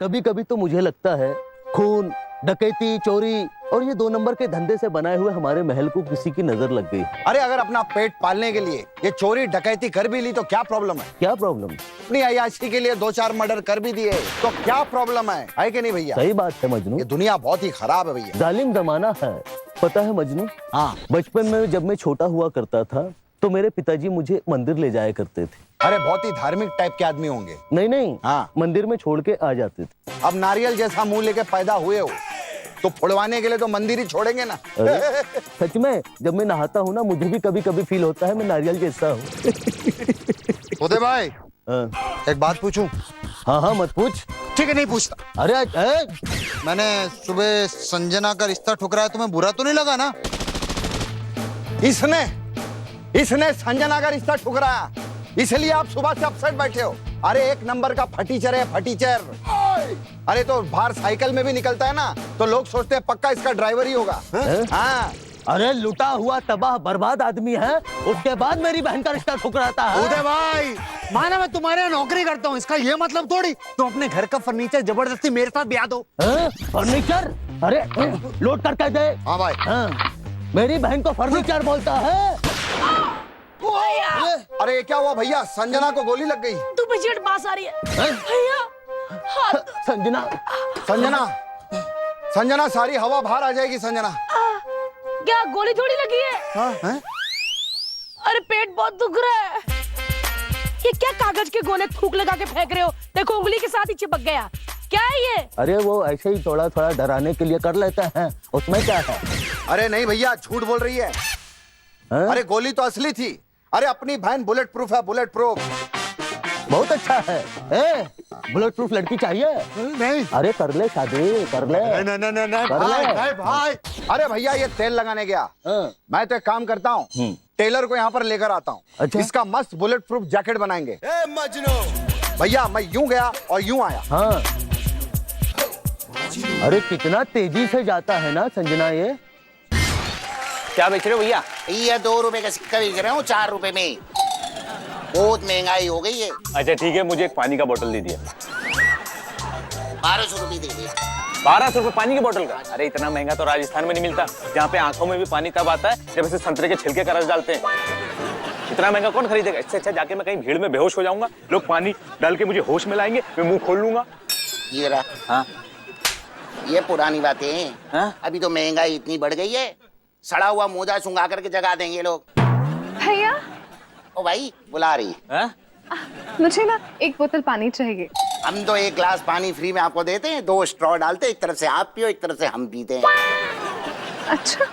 कभी कभी तो मुझे लगता है खून, डकैती, चोरी और ये 2 नंबर के धंधे से बनाए हुए हमारे महल को किसी की नजर लग गई। अरे अगर अपना पेट पालने के लिए ये चोरी डकैती कर भी ली तो क्या प्रॉब्लम है? क्या प्रॉब्लम? अपनी अय्याशी के लिए 2-4 मर्डर कर भी दिए तो क्या प्रॉब्लम है कि नहीं भैया? सही बात है मजनू, ये दुनिया बहुत ही खराब है भैया। जालिम जमाना है। पता है मजनू, हाँ। बचपन में जब मैं छोटा हुआ करता था तो मेरे पिताजी मुझे मंदिर ले जाया करते थे। अरे बहुत ही धार्मिक टाइप के आदमी होंगे। नहीं, हाँ। मंदिर में छोड़ के आ जाते थे। अब नारियल जैसा मुंह लेके पैदा हुए हो तो फुड़वाने के लिए तो मंदिर ही छोड़ेंगे ना। अरे, सच में जब मैं नहाता हूँ ना मुझे भी कभी कभी फील होता है मैं नारियल जैसा हूँ। उदय भाई, हाँ एक बात पूछूं? हाँ मत पूछ। ठीक है, नहीं पूछता। अरे मैंने सुबह संजना का रिश्ता ठुकराया, तुम्हें बुरा तो नहीं लगा ना? इसने संजना का रिश्ता ठुकराया, इसलिए आप सुबह से अपसेट बैठे हो। अरे 1 नंबर का फटीचर है, फटीचर। अरे तो बाहर साइकिल में भी निकलता है ना तो लोग सोचते हैं पक्का इसका ड्राइवर ही होगा। हाँ। अरे लुटा हुआ तबाह बर्बाद आदमी है, उसके बाद मेरी बहन का रिश्ता ठुकराता है। उदय भाई, माना मैं तुम्हारे यहाँ नौकरी करता हूँ, इसका ये मतलब थोड़ी तुम अपने घर का फर्नीचर जबरदस्ती मेरे साथ ब्याह दो। फर्नीचर? अरे लोड करके दे। हाँ भाई। हाँ, मेरी बहन को फर्नीचर बोलता है। अरे ये क्या हुआ भैया? संजना को गोली लग गई। तू पेशेंट पास आ रही है भैया। संजना सारी हवा बाहर आ जाएगी। संजना क्या गोली थोड़ी लगी है? हाँ? अरे पेट बहुत दुख रहा है। ये क्या कागज के गोले थूक लगा के फेंक रहे हो? देखो उंगली के साथ ही चिपक गया। क्या है ये? अरे वो ऐसे ही थोड़ा थोड़ा डराने के लिए कर लेता है, उसमें क्या है? अरे नहीं भैया, झूठ बोल रही है। अरे गोली तो असली थी। अरे अपनी बहन बुलेट प्रूफ है, बुलेट प्रूफ। बहुत अच्छा है। बुलेट प्रूफ लड़की चाहिए? नहीं। अरे कर ले शादी, कर ले। नहीं भाई। अरे भैया ये तेल लगाने गया। मैं तो एक काम करता हूँ, टेलर को यहाँ पर लेकर आता हूँ। अच्छा? इसका मस्त बुलेट प्रूफ जैकेट बनाएंगे। भैया मैं यूं गया और यूं आया। हाँ। अरे कितना तेजी से जाता है ना संजना ये। क्या बेच रहे हो भैया? ये 2 रुपए का सिक्का बेच रहा हूँ 4 रुपए में। बहुत महंगाई हो गई है। अच्छा ठीक है, मुझे एक पानी का बोतल दे दिया। 1200 रुपए दे दिया। 1200 रुपए पानी की बोतल का? अरे इतना महंगा तो राजस्थान में नहीं मिलता, जहाँ पे आंखों में भी पानी तब आता है जब इसे संतरे के छिलके का रस डालते हैं। इतना महंगा कौन खरीदेगा? इससे अच्छा जाके मैं कहीं भीड़ में बेहोश हो जाऊंगा, लोग पानी डाल के मुझे होश में लाएंगे, मैं मुंह खोल लूंगा। ये रहा। हाँ? ये पुरानी बातें हैं। हाँ? अभी तो महंगाई इतनी बढ़ गई है, सड़ा हुआ मोजा सुंघा करके जगा देंगे लोग। भैया। ओ भाई बुला रही। हाँ? मुझे ना 1 बोतल पानी चाहिए। हम तो 1 ग्लास पानी फ्री में आपको देते हैं, 2 स्ट्रॉ डालते हैं, एक तरफ से आप पियो, एक तरफ से हम पीते हैं। अच्छा।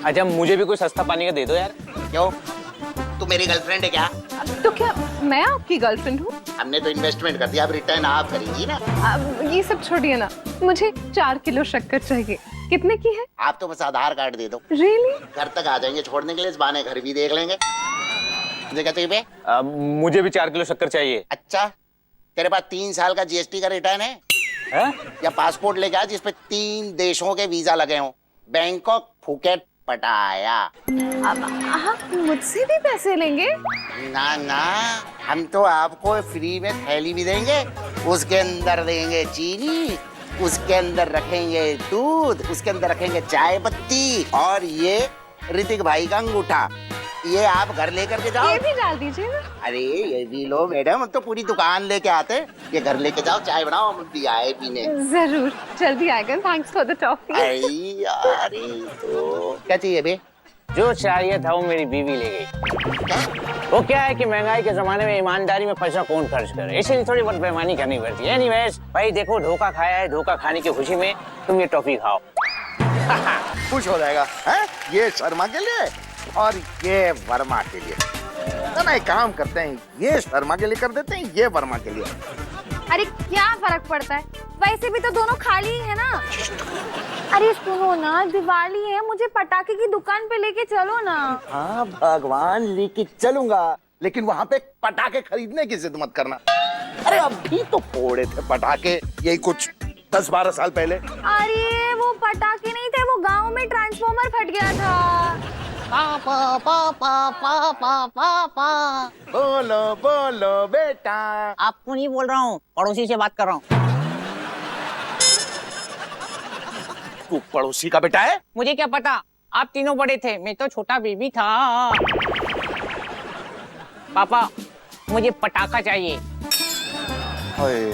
अच्छा मुझे भी कोई सस्ता पानी का दे दो यार। क्यों, तू मेरी गर्लफ्रेंड है क्या? तो क्या मैं आपकी गर्लफ्रेंड हूँ? हमने तो इन्वेस्टमेंट कर दिया, अब रिटर्न आप करेंगी ना। ये सब छोड़िए ना, मुझे 4 किलो शक्कर चाहिए। कितने की है? आप तो बस आधार कार्ड दे दो। रियली? घर तक आ जाएंगे छोड़ने के लिए, इस बहाने घर भी देख लेंगे। मुझे कहते हैं मुझे भी 4 किलो शक्कर चाहिए। अच्छा, तेरे पास 3 साल का जीएसटी का रिटर्न है? है? या पासपोर्ट लेके आ जिसपे 3 देशों के वीजा लगे हों? बैंकॉक, फुकेट, पटाया। हाँ, मुझसे भी पैसे लेंगे? ना ना, हम तो आपको फ्री में थैली भी देंगे, उसके अंदर देंगे चीनी, उसके अंदर रखेंगे दूध, उसके अंदर रखेंगे चाय पत्ती और ये ऋतिक भाई का अंगूठा। ये आप घर लेकर के जाओ। ये भी डाल दीजिए ना। अरे ये भी लो मैडम, हम तो पूरी दुकान लेके आते हैं। ये घर लेके जाओ, चाय बनाओ, हम भी आए पीने। जरूर, जल्दी आएगा। Thanks for the toffee. अरे यार, तो क्या चाहिए बे? जो चाहिए था वो मेरी बीवी ले गई। वो क्या है कि महंगाई के जमाने में ईमानदारी में पैसा कौन खर्च करे, इसीलिए थोड़ी बहुत बेईमानी करनी पड़ती है। एनीवेज भाई देखो, धोखा खाया है, धोखा खाने की खुशी में तुम ये टॉफी खाओ। खुश हो जाएगा है? ये शर्मा के लिए और ये वर्मा के लिए। ना एक काम करते हैं, ये शर्मा के लिए कर देते हैं, ये वर्मा के लिए। अरे क्या फर्क पड़ता है, वैसे भी तो दोनों खाली ही है ना। अरे सुनो ना, दिवाली है, मुझे पटाखे की दुकान पे लेके चलो ना। हाँ भगवान, लेके चलूंगा, लेकिन वहाँ पे पटाखे खरीदने की जिद मत करना। अरे अभी तो फोड़े थे पटाखे, यही कुछ 10-12 साल पहले। अरे वो पटाखे नहीं थे, वो गांव में ट्रांसफॉर्मर फट गया था। पापा पापा पापा पापा, बोलो बोलो बेटा। आपको नहीं बोल रहा हूँ, पड़ोसी से बात कर रहा हूँ। तू पड़ोसी का बेटा है? मुझे क्या पता, आप तीनों बड़े थे, मैं तो छोटा बेबी था। पापा मुझे पटाखा चाहिए। हाय,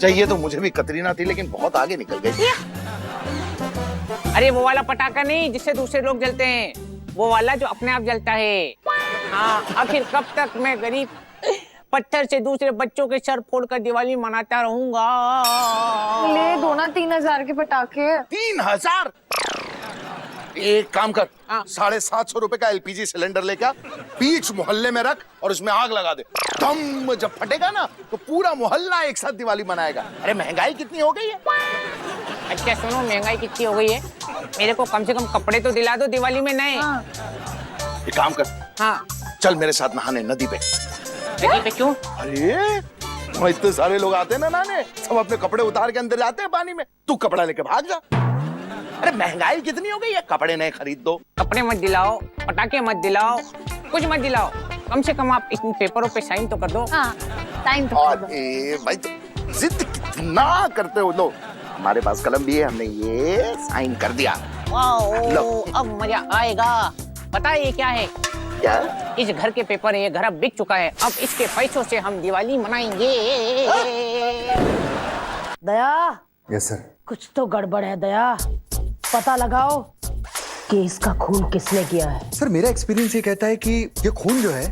चाहिए तो मुझे भी कतरीना थी, लेकिन बहुत आगे निकल गई। अरे वो वाला पटाखा नहीं जिससे दूसरे लोग जलते हैं, वो वाला जो अपने आप जलता है। हाँ, आखिर कब तक मैं गरीब पत्थर से दूसरे बच्चों के सर फोड़कर दिवाली मनाता रहूंगा। ले दो ना 3000 के पटाखे। 3000? एक काम कर, हाँ। 750 रुपए का एलपीजी सिलेंडर लेकर बीच मोहल्ले में रख और उसमें आग लगा दे। धम जब फटेगा ना तो पूरा मोहल्ला एक साथ दिवाली मनाएगा। अरे महंगाई कितनी हो गई है। अच्छा सुनो, महंगाई कितनी हो गई है, मेरे को कम से कम कपड़े तो दिला दो दिवाली में नए। हाँ। एक काम कर, हाँ। चल मेरे साथ नहाने नदी पे। नदी पे क्यों? अरे वहाँ इतने सारे लोग आते हैं ना नहाने, सब अपने कपड़े उतार के अंदर जाते हैं पानी में, तू कपड़ा लेके भाग जा। अरे महंगाई कितनी हो गई है, कपड़े नए खरीद दो। कपड़े मत दिलाओ, पटाखे मत दिलाओ, कुछ मत दिलाओ, कम से कम आप इन पेपरों पे साइन तो कर दो। हाँ, टाइम तो कर दो। अरे भाई तो जिद कितना करते हो लोग। हमारे पास कलम भी है, हमने ये साइन कर दिया। वाओ, अब मजा आएगा। पता है ये क्या है? क्या? इस घर के पेपर है, ये घर अब बिक चुका है, अब इसके पैसों से हम दिवाली मनाएंगे। दया, यस सर। कुछ तो गड़बड़ है दया, पता लगाओ कि इसका खून किसने किया है। सर मेरा एक्सपीरियंस ये कहता है कि ये खून जो है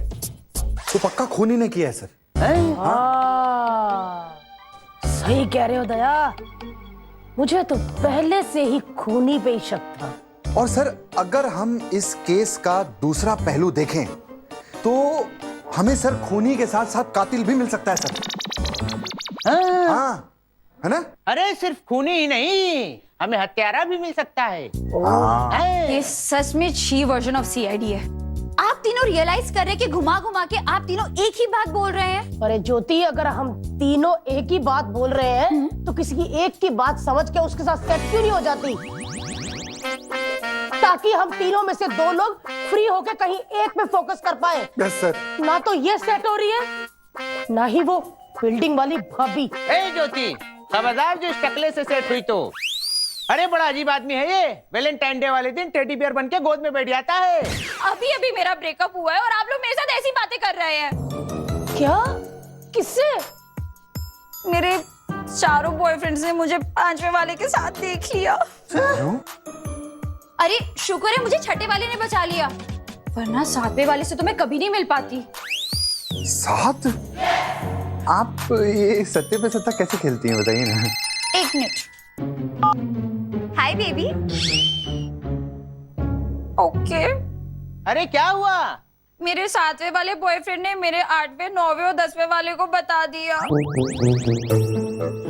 वो पक्का खून ही ने किया है सर। सही कह रहे हो दया, मुझे तो पहले से ही खूनी पे ही शक था। और सर अगर हम इस केस का दूसरा पहलू देखें तो हमें सर खूनी के साथ साथ कातिल भी मिल सकता है सर। हाँ, है ना? अरे सिर्फ खूनी ही नहीं, हमें हत्यारा भी मिल सकता है। ये सच में शी वर्जन ऑफ सीआईडी है। आप तीनों रियलाइज कर रहे हैं कि घुमा घुमा के आप तीनों एक ही बात बोल रहे हैं। अरे ज्योति, अगर हम तीनों एक ही बात बोल रहे हैं तो किसी की एक की बात समझ के उसके साथ सेट क्यों नहीं हो जाती, ताकि हम तीनों में से दो लोग फ्री होके कहीं एक पे फोकस कर पाए। Yes sir. ना तो ये सेट हो रही है, ना ही वो बिल्डिंग वाली भाभी। ए ज्योति, खबरदार जो इस टकले से सेट हुई तो। अरे बड़ा अजीब आदमी है ये, वैलेंटाइन डे वाले दिन टेडी बियर बन के गोद में बैठ जाता है। अभी अभी मेरा ब्रेकअप हुआ है और आप लोग मेरे साथ ऐसी बातें कर रहे हैं। क्या? किससे? मेरे चारों बॉयफ्रेंड्स ने मुझे 5वें वाले के साथ देख लिया। अरे शुक्र है मुझे छठे वाले ने बचा लिया, वरना 7वें वाले से तो मैं कभी नहीं मिल पाती। 7? आप ये सत्ते पे सत्ता कैसे खेलती हैं बताइए ना। एक मिनट। Hi baby. ओके। अरे क्या हुआ? मेरे 7वें वाले बॉयफ्रेंड ने मेरे 8वें, 9वें और 10वें वाले को बता दिया।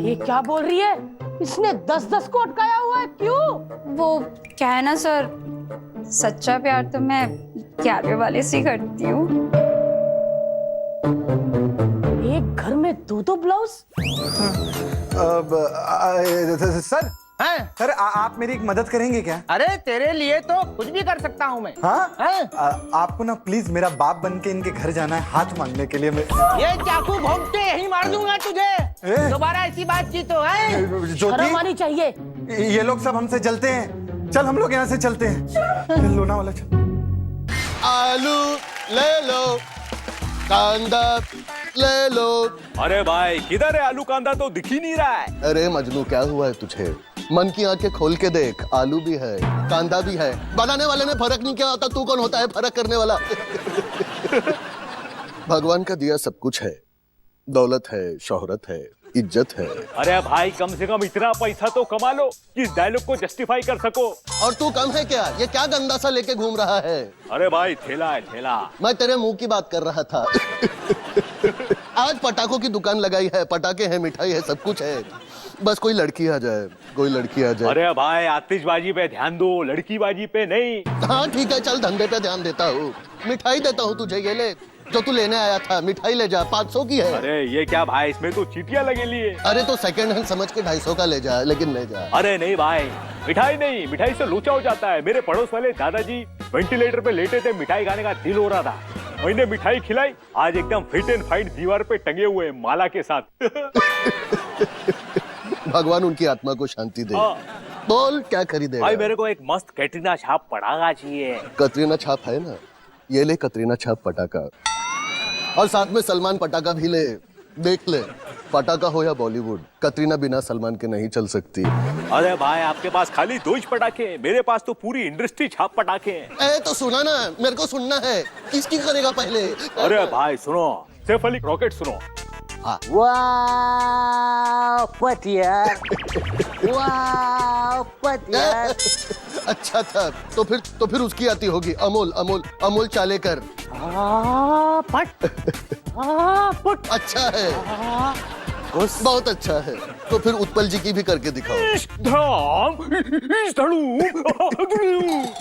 ये क्या बोल रही है? इसने 10-10 को अटकाया हुआ है, क्यों? वो क्या है ना सर, सच्चा प्यार तो मैं 11वें वाले से करती हूँ। एक घर में दो ब्लाउज? सर, हाँ? सर आप मेरी एक मदद करेंगे क्या? अरे तेरे लिए तो कुछ भी कर सकता हूँ मैं। हाँ? आपको ना प्लीज मेरा बाप बन के इनके घर जाना है हाथ मांगने के लिए। मैं ये चाकू घोंपते यही मार दूंगा तुझे, दोबारा ऐसी बात की तो है। शर्म आनी चाहिए। ये लोग सब हमसे जलते हैं, चल हम लोग यहाँ से चलते हैं। चल लोनावाला चल। आलू ले लो, कांदा ले लो। अरे भाई किधर है आलू कांदा, तो दिख ही नहीं रहा है। अरे मजनू, क्या हुआ है तुझे? मन की आंखें खोल के देख, आलू भी है, कांदा भी है। बनाने वाले ने फर्क नहीं किया होता, तू कौन होता है फर्क करने वाला? भगवान का दिया सब कुछ है, दौलत है, शोहरत है, इज्जत है। अरे भाई कम से कम इतना पैसा तो कमा लो कि इस डायलॉग को जस्टिफाई कर सको। और तू कम है क्या? ये क्या गंदा सा लेके घूम रहा है? अरे भाई ठेला है ठेला। मैं तेरे मुंह की बात कर रहा था। आज पटाखों की दुकान लगाई है, पटाखे हैं, मिठाई है, सब कुछ है, बस कोई लड़की आ जाए, कोई लड़की आ जाए। अरे भाई आतिशबाजी पे ध्यान दो, लड़कीबाजी पे नहीं। हाँ ठीक है, चल धंधे पे ध्यान देता हूँ, मिठाई देता हूँ तुझे, ये ले जो तू लेने आया था, मिठाई ले जा, 500 की है। अरे ये क्या भाई, इसमें तो चीटियां लगेली है। अरे तो सेकंड हैंड समझ के 250 का ले जा, लेकिन ले जा। अरे नहीं भाई, मिठाई नहीं, मिठाई से लोचा हो जाता है। मेरे पड़ोस वाले दादाजी वेंटिलेटर पे लेटे थे, मिठाई खाने का दिल हो रहा था, मैंने मिठाई खिलाई, आज एकदम फिट एंड फाइन दीवार पे टंगे हुए माला के साथ। भगवान उनकी आत्मा को शांति दे। बोल क्या खरीदेगा? भाई मेरे को एक मस्त कैटरीना छाप पटाखा चाहिए। कतरीना छाप है ना, ये ले कतरीना छाप पटाखा, और साथ में सलमान पटाखा भी ले। देख ले, पटाखा हो या बॉलीवुड, कतरीना बिना सलमान के नहीं चल सकती। अरे भाई आपके पास खाली 2 ही पटाखे हैं, मेरे पास तो पूरी इंडस्ट्री छाप पटाखे हैं। ए तो सुना ना, मेरे को सुनना है, किसकी करेगा पहले? अरे भाई सुनो, सैफ अली रॉकेट सुनो। वाह पतियार, वाह पतियार। अच्छा था, तो फिर उसकी आती होगी, अमोल चालेकर। पट अच्छा है, बहुत अच्छा है। तो फिर उत्पल जी की भी करके दिखाओ।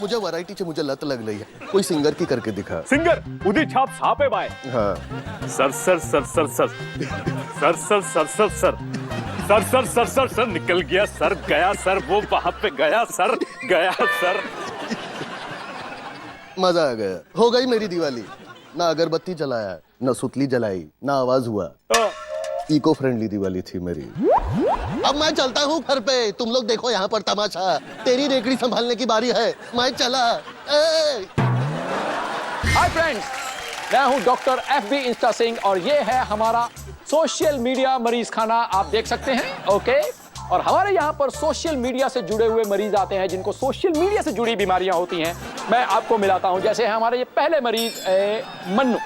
मुझे वैरायटी से मुझे लत लग रही है, कोई सिंगर की करके दिखा। सिंगर उदी छाप छाप है भाई। हाँ sir sir sir sir sir sir sir sir sir sir sir sir sir sir sir निकल गया सर, गया सर, वो वहां पे गया सर, गया सर। मजा आ गया, हो गई मेरी दिवाली। ना अगरबत्ती जलाया, ना सुतली जलाई, ना आवाज हुआ। इको फ्रेंडली दिवाली थी मेरी। अब मैं चलता हूँ घर पे, तुम लोग देखो यहाँ पर तमाशा। तेरी रेकड़ी संभालने की बारी है, मैं चला। हाय फ्रेंड्स, मैं हूँ डॉक्टर FB इंस्टा सिंह और ये है हमारा सोशल मीडिया मरीज खाना। आप देख सकते हैं, ओके। और हमारे यहाँ पर सोशल मीडिया से जुड़े हुए मरीज आते हैं जिनको सोशल मीडिया से जुड़ी बीमारियां होती हैं। मैं आपको मिलाता हूँ, जैसे है हमारे ये पहले मरीज मन्नू।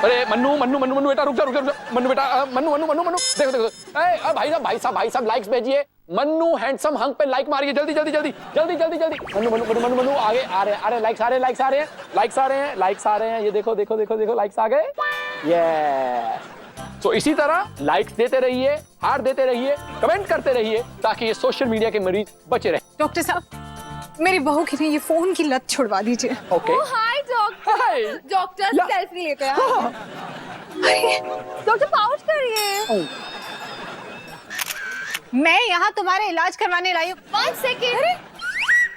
अरे मन्नू मन्नू मन्नू मन्नू बेटा रुक जा मन्नू बेटा, मन्नू मन्नू मन्नू मन्नू देखो देखो। भाई साहब लाइक्स भेजिए। मन्नू हैंडसम हंग पे लाइक मारिए, जल्दी जल्दी जल्दी जल्दी जल्दी जल्दी। मन्नू मन्नू मन्नू मन्नू मन्नू आगे आ रहे हैं, लाइक्स आ रहे हैं। ये देखो देखो देखो देखो, लाइक्स आ गए। ये तो इसी तरह लाइक्स देते रहिए, हार्ट देते रहिए, कमेंट करते रहिए, ताकि ये सोशल मीडिया के मरीज बचे रहे। डॉक्टर साहब, मेरी बहू की ये फोन की लत छुड़वा दीजिए। ओके। हाय डॉक्टर। डॉक्टर सेल्फी लेते हैं। डॉक्टर पाउच करिए। मैं यहाँ तुम्हारे इलाज करवाने लाई हूँ। 1 सेकेंड।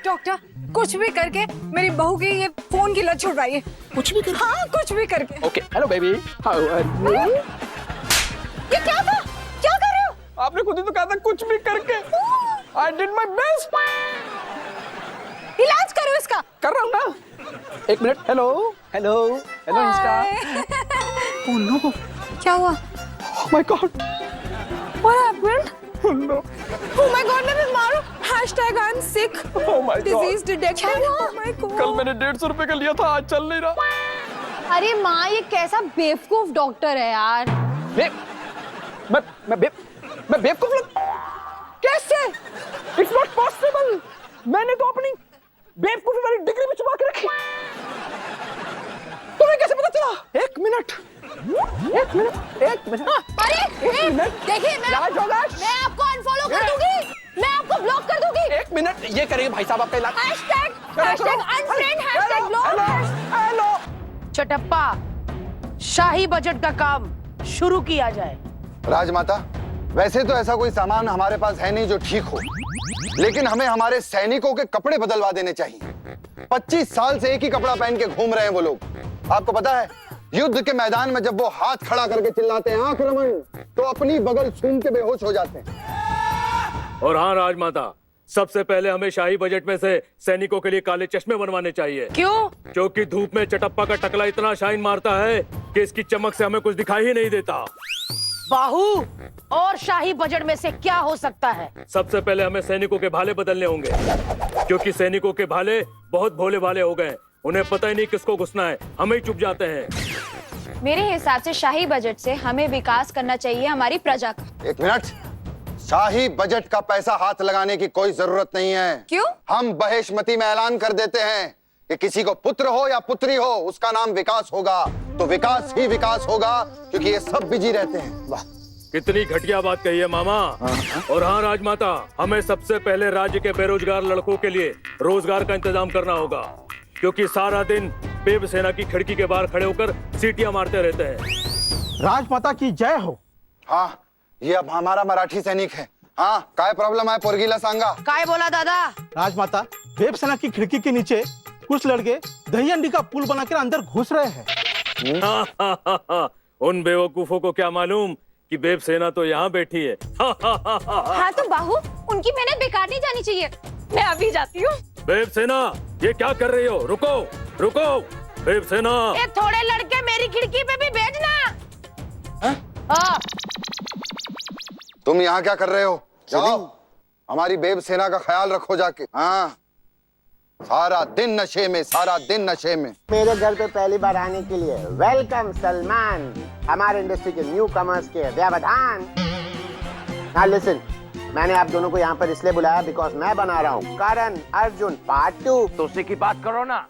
डॉक्टर कुछ भी करके मेरी बहू की ये फोन की लत छुड़वाइए। कुछ भी करके? हाँ, कुछ भी करके। Okay, hello baby, how are you? ये क्या था? क्या कर रहे हो? आपने खुद ही तो कहा था कुछ भी करके। I did my best. इलाज करो इसका। कर रहा हूँ ना। 1 minute. Hello hello hello insta. Oh no, क्या हुआ? Oh my God, What happened? Oh no, Oh my God, मैं बीमार हूँ। #I'm sick. Oh my God. Disease detected. Oh my God. कल मैंने 150 रुपए का लिया था, आज चल नहीं रहा। अरे माँ, ये कैसा बेवकूफ डॉक्टर है यार। मैं बेवकूफ कैसे? It's not possible. मैंने तो अपनी बेवकूफी वाली डिग्री में छुपा के रखी। तुम्हें कैसे पता चला? 1 मिनट। अरे देखिए, मैं आपको अनफॉलो कर दूंगी, मैं आपको ब्लॉक कर दूंगी। 1 मिनट, ये करेंगे भाई साहब आपका इलाज। #unfriend #block। हेलो चटप्पा, शाही बजट का काम शुरू किया जाए। राजमाता, वैसे तो ऐसा कोई सामान हमारे पास है नहीं जो ठीक हो, लेकिन हमें हमारे सैनिकों के कपड़े बदलवा देने चाहिए। 25 साल से एक ही कपड़ा पहन के घूम रहे हैं वो लोग। आपको पता है, युद्ध के मैदान में जब वो हाथ खड़ा करके चिल्लाते हैं आक्रमण, तो अपनी बगल सूंघ के बेहोश हो जाते हैं। और हाँ राजमाता, सबसे पहले हमें शाही बजट में से सैनिकों के लिए काले चश्मे बनवाने चाहिए। क्यों? क्योंकि धूप में चटप्पा का टकला इतना शाइन मारता है कि इसकी चमक से हमें कुछ दिखाई ही नहीं देता। बाहू, और शाही बजट में से क्या हो सकता है? सबसे पहले हमें सैनिकों के भाले बदलने होंगे, क्योंकि सैनिकों के भाले बहुत भोले भाले हो गए। उन्हें पता ही नहीं किसको घुसना है, हमें ही चुप जाते हैं। मेरे हिसाब से शाही बजट से हमें विकास करना चाहिए हमारी प्रजा का। 1 मिनट, शाही बजट का पैसा हाथ लगाने की कोई जरूरत नहीं है। क्यों? हम बहेशमती में ऐलान कर देते हैं कि किसी को पुत्र हो या पुत्री हो, उसका नाम विकास होगा, तो विकास ही विकास होगा, क्योंकि ये सब बिजी रहते हैं। वाह, कितनी घटिया बात कही है मामा। और हाँ राजमाता, हमें सबसे पहले राज्य के बेरोजगार लड़कों के लिए रोजगार का इंतजाम करना होगा, क्योंकि सारा दिन बेब सेना की खिड़की के बाहर खड़े होकर सीटियां मारते रहते हैं। राजमाता की जय हो। हाँ, ये अब हमारा मराठी सैनिक है। हाँ, काय प्रॉब्लम है पोरगीला सांगा। काय बोला दादा? राजमाता, बेब सेना की खिड़की के नीचे कुछ लड़के दही अंडी का पुल बनाकर अंदर घुस रहे हैं। उन बेवकूफों को क्या मालूम कि बेब सेना तो यहाँ बैठी है। हाँ तो बाहू, उनकी मेहनत बेकार नहीं जानी चाहिए। मैं अभी जाती हूँ। बेब सेना, ये क्या कर रही हो? रुको रुको, बेब सेना। ये थोड़े लड़के मेरी खिड़की पे भी भेजना। हाँ। तुम यहाँ क्या कर रहे हो? जाओ, हमारी बेब सेना का ख्याल रखो जाके। हाँ, सारा दिन नशे में, सारा दिन नशे में। मेरे घर पे पहली बार आने के लिए वेलकम सलमान, हमारे इंडस्ट्री के न्यू कमर्स के व्यवधान। हाँ लिसन, मैंने आप दोनों को यहाँ पर इसलिए बुलाया बिकॉज मैं बना रहा हूँ करण अर्जुन पार्ट 2। तो उसी की बात करो ना,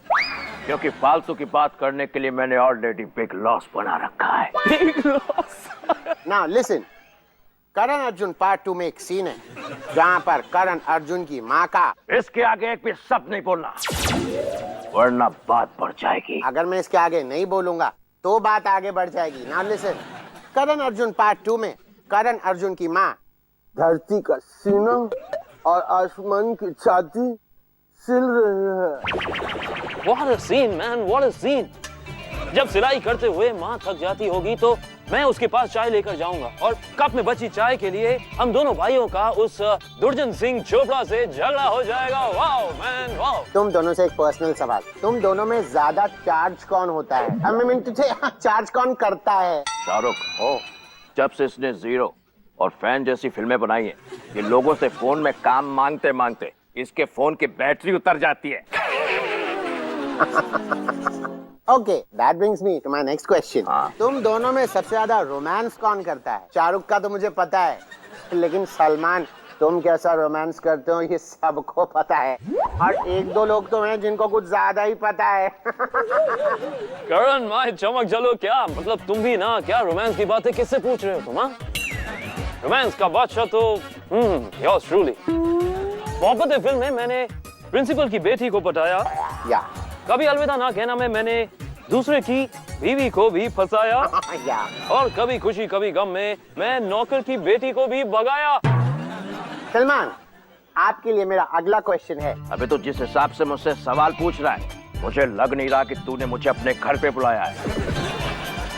क्योंकि फालतू की बात करने के लिए मैंने ऑलरेडी बिग लॉस बना रखा है। Big loss. Now listen, Karan Arjun part 2 में एक सीन है जहाँ पर करण अर्जुन की माँ का, इसके आगे एक भी शब्द नहीं बोलना, वरना बात बढ़ जाएगी। अगर मैं इसके आगे नहीं बोलूंगा तो बात आगे बढ़ जाएगी। Now listen, Karan Arjun part 2 में करण अर्जुन की माँ धरती का सीना और आसमान की छाती सिल रही है। What a scene, man, what a scene. जब सिलाई करते हुए माँ थक जाती होगी तो मैं उसके पास चाय लेकर जाऊंगा और कप में बची चाय के लिए हम दोनों भाइयों का उस दुर्जन सिंह चोपड़ा से झगड़ा हो जाएगा। Wow man, wow. तुम दोनों से एक पर्सनल सवाल, तुम दोनों में ज्यादा चार्ज कौन होता है? I mean to say, charge कौन करता है? शाहरुख, जब से इसने जीरो और फैन जैसी फिल्में बनाई है, ये लोगों से फोन में काम मांगते मांगते इसके फोन की बैटरी उतर जाती है। Okay, that brings me to my next question. तुम दोनों में सबसे ज्यादा रोमांस कौन करता है? शाहरुख का तो मुझे पता है, लेकिन सलमान तुम कैसा रोमांस करते हो ये सबको पता है, और एक दो लोग तो हैं जिनको कुछ ज्यादा ही पता है। करण भाई चमक चलो, क्या मतलब तुम भी ना, क्या रोमांस की बातें किससे पूछ रहे हो तुम? हाँ, रोमांस का बादशाह तो योर्स ट्रूली। मोहब्बतें फिल्म में मैंने प्रिंसिपल की बेटी को पटाया, या कभी अलविदा ना कहना में मैंने दूसरे की बीवी को भी फंसाया, या और कभी खुशी कभी गम में मैं नौकर की बेटी को भी भगाया। सलमान, आपके लिए मेरा अगला क्वेश्चन है। अबे तो जिस हिसाब से मुझसे सवाल पूछ रहा है, मुझे लग नहीं रहा कि तूने मुझे अपने घर पे बुलाया है।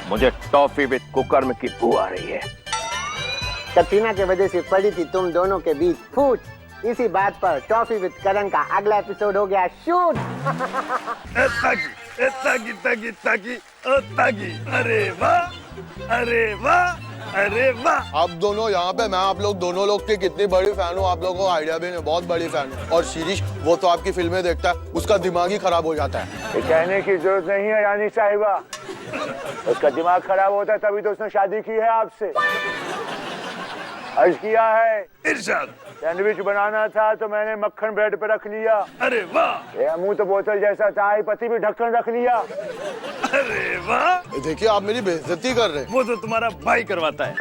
मुझे टॉफी विद कुकर में की बू आ रही है। कटरीना की वजह से पड़ी थी तुम दोनों के बीच फूट, इसी बात पर टॉफी विद करण का अगला एपिसोड हो गया शूट। अरे वाह, अरे वाह, अरे वाह। आप दोनों यहाँ पे, मैं आप लोग दोनों लोग की कितनी बड़ी फैन हूँ आप लोगों को आइडिया भी नहीं, बहुत बड़ी फैन हूँ। और शिरीष वो तो आपकी फिल्में देखता है, उसका दिमाग ही खराब हो जाता है। कहने की जरूरत नहीं है रानी साहिबा, उसका दिमाग खराब होता है तभी तो उसने शादी की है आपसे। अर्ज किया है, इरशाद। सैंडविच बनाना था तो मैंने मक्खन ब्रेड पे रख लिया। अरे वाह। ये मुंह तो बोतल जैसा था, पति भी ढक्कन रख लिया। अरे वाह। देखिए आप मेरी बेइज्जती कर रहे हैं। वो तो तुम्हारा भाई करवाता है।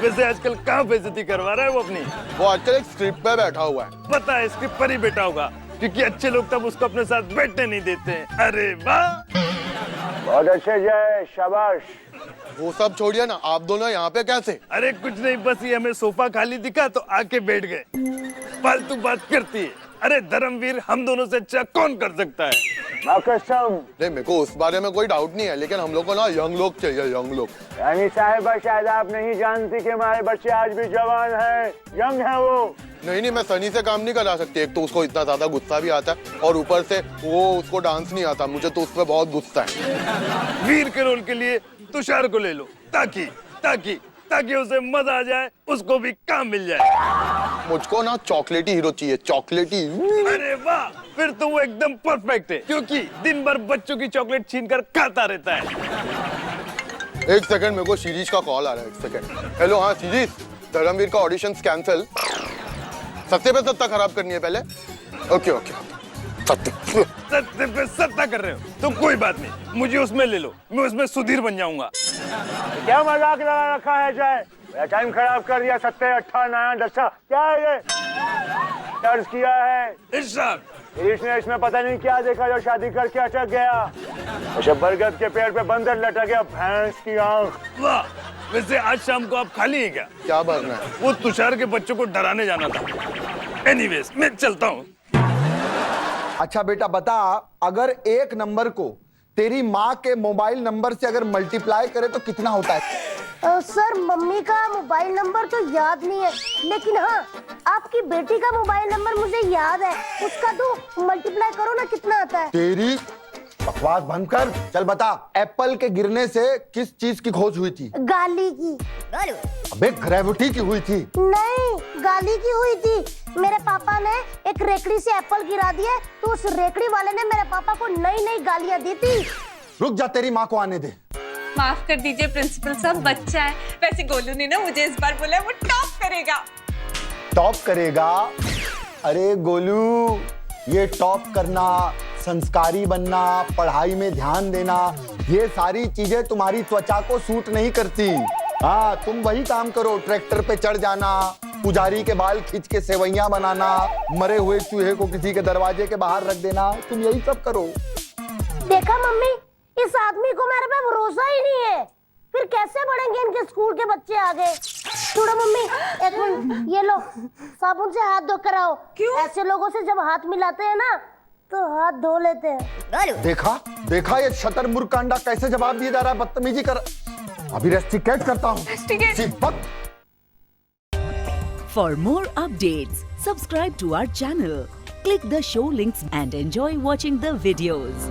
वैसे आजकल कहाँ बेइज्जती करवा रहा है वो अपनी? वो आजकल एक स्क्रिप्ट पे बैठा हुआ है। पता है, स्क्रिप्ट पर ही बैठा होगा, क्योंकि अच्छे लोग तब उसको अपने साथ बैठने नहीं देते हैं। अरे वाह, बहुत अच्छे जय, शाबाश। वो सब छोड़िए ना, आप दोनों यहाँ पे कैसे? अरे कुछ नहीं, बस ये हमें सोफा खाली दिखा तो आके बैठ गए। फालतू बात करती है। अरे धर्मवीर, हम दोनों से अच्छा कौन कर सकता है? नहीं, मेरे को उस बारे में कोई डाउट नहीं है, लेकिन हम लोग को ना यंग लोग चाहिए, यंग लोग। रानी साहिबा, शायद आप नहीं जानती कि हमारे बच्चे आज भी जवान हैं, यंग हैं वो। नहीं, मैं सनी से काम नहीं करा सकती। एक तो उसको इतना ज्यादा गुस्सा भी आता है, और ऊपर से वो उसको डांस नहीं आता। मुझे तो उस पर बहुत गुस्सा है। वीर के रोल के लिए तुषार को ले लो, ताकि ताकि ताकि उसे मजा आ जाए, उसको भी काम मिल जाए। मुझको ना चॉकलेटी हीरो चाहिए, चॉकलेटी। अरे वाह, फिर तो वो एकदम परफेक्ट है, क्योंकि दिन भर बच्चों की चॉकलेट छीनकर खाता रहता है। एक सेकंड, मेरे को शिरीष का कॉल आ रहा है। एक सेकंड। हेलो, हाँ शिरीष, धर्मवीर का ऑडिशन कैंसिल। सत्ते पे सत्ता खराब करनी है पहले। ओके ओके, सत्ते पे सत्ता कर रहे हो तो कोई बात नहीं, मुझे उसमें ले लो, मैं उसमें सुधीर बन जाऊंगा। क्या मजाक लगा रखा है जाए, टाइम खराब कर दिया। सत्ते अट्ठा नया दसा, क्या है ये? अर्ज किया है इरशाद। इसने इसमें पता नहीं क्या देखा जो शादी करके अटक गया। अच्छा, बरगद के पेड़ पे बंदर लटक गया, भैंस की आंख। वाह, वैसे आज शाम को आप खाली हैं क्या? क्या भरना है? वो तुषार के बच्चों को डराने जाना था। एनीवेज, मैं चलता हूँ। अच्छा बेटा बता, अगर एक नंबर को तेरी माँ के मोबाइल नंबर से अगर मल्टीप्लाई करे तो कितना होता है? सर मम्मी का मोबाइल नंबर तो याद नहीं है, लेकिन हाँ आपकी बेटी का मोबाइल नंबर मुझे याद है। उसका तो मल्टीप्लाई करो ना, कितना आता है? तेरी बकवास बंद कर, चल बता। एप्पल के गिरने से किस चीज की खोज हुई थी? गाली की। अबे ग्रेविटी की हुई थी। नहीं, गाली की हुई थी। मेरे पापा ने एक रेकड़ी से एप्पल गिरा दिया, तो उस रेकड़ी वाले ने मेरे पापा को नई नई गालियां दी थी। रुक जा, तेरी माँ को आने दे। माफ कर दीजिए प्रिंसिपल साहब, बच्चा है। वैसे गोलू ने ना मुझे इस बार बोला वो टॉप करेगा। टॉप करेगा? अरे गोलू, ये टॉप करना, संस्कारी बनना, पढ़ाई में ध्यान देना, ये सारी चीजें तुम्हारी त्वचा को सूट नहीं करती। हाँ, तुम वही काम करो, ट्रैक्टर पे चढ़ जाना, पुजारी के बाल खींच के सेवैयां बनाना, मरे हुए चूहे को किसी के दरवाजे के बाहर रख देना, तुम यही सब करो। देखा मम्मी, इस आदमी को मेरे पे भरोसा ही नहीं है। फिर कैसे बढ़ेंगे इनके स्कूल के बच्चे आगे? छोड़ो मम्मी, एक मिनट, ये लो साबुन से हाथ धो कर आओ। क्यों? ऐसे लोगों से जब हाथ मिलाते हैं ना तो हाथ धो लेते हैं। देखा ये शतरमुर्ग का अंडा कैसे जवाब दिया जा रहा है, बदतमीजी कर। अभी रेस्टिकेट करता हूँ। For more updates, subscribe to our channel, click the show links and enjoy watching the videos.